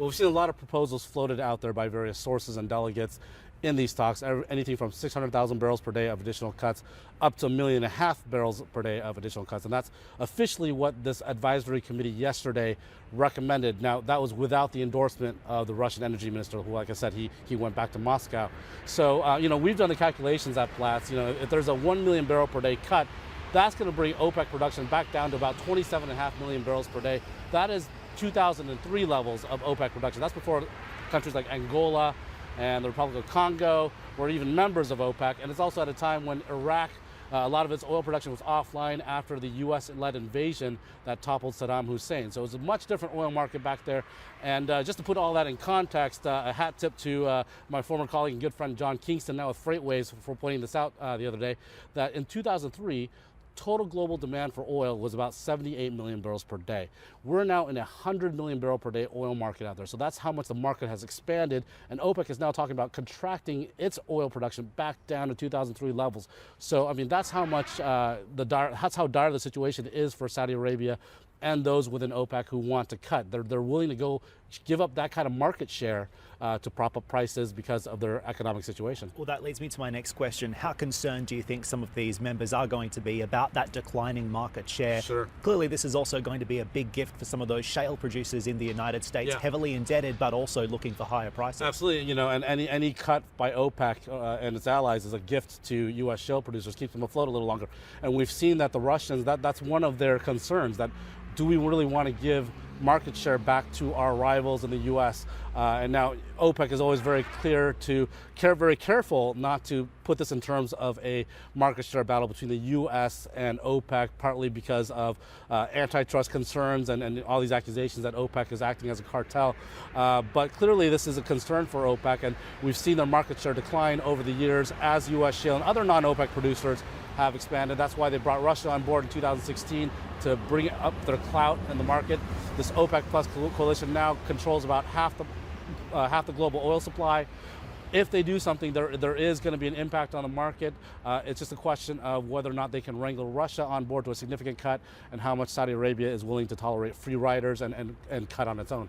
Well, we've seen a lot of proposals floated out there by various sources and delegates in these talks, anything from 600,000 barrels per day of additional cuts up to 1.5 million barrels per day of additional cuts. And that's officially what this advisory committee yesterday recommended. Now, that was without the endorsement of the Russian energy minister, who, like I said, he went back to Moscow. So, we've done the calculations at Platts. If there's a 1 million barrel per day cut, that's going to bring OPEC production back down to about 27.5 million barrels per day. That is 2003 levels of OPEC production. That's before countries like Angola and the Republic of Congo were even members of OPEC. And it's also at a time when Iraq, a lot of its oil production was offline after the US-led invasion that toppled Saddam Hussein. So it was a much different oil market back there. And just to put all that in context, a hat tip to my former colleague and good friend John Kingston, now with FreightWaves, for pointing this out the other day, that in 2003, total global demand for oil was about 78 million barrels per day. We're now in a 100 million barrel per day oil market out there. So that's how much the market has expanded. And OPEC is now talking about contracting its oil production back down to 2003 levels. So, I mean, that's how much that's how dire the situation is for Saudi Arabia and those within OPEC who want to cut. They're willing to go give up that kind of market share to prop up prices because of their economic situation. Well, that leads me to my next question. How concerned do you think some of these members are going to be about that declining market share? Sure. Clearly, this is also going to be a big gift for some of those shale producers in the United States, heavily indebted, but also looking for higher prices. Absolutely, and any cut by OPEC and its allies is a gift to U.S. shale producers, keeps them afloat a little longer. And we've seen that the Russians, that's one of their concerns, that do we really want to give market share back to our rivals in the U.S.? And now OPEC is always very clear to very careful not to put this in terms of a market share battle between the U.S. and OPEC, partly because of antitrust concerns and all these accusations that OPEC is acting as a cartel. But clearly this is a concern for OPEC, and we've seen their market share decline over the years as U.S. shale and other non-OPEC producers have expanded. That's why they brought Russia on board in 2016 to bring up their clout in the market. This OPEC Plus coalition now controls about half the global oil supply. If they do something, there is going to be an impact on the market. It's just a question of whether or not they can wrangle Russia on board to a significant cut, and how much Saudi Arabia is willing to tolerate free riders and cut on its own.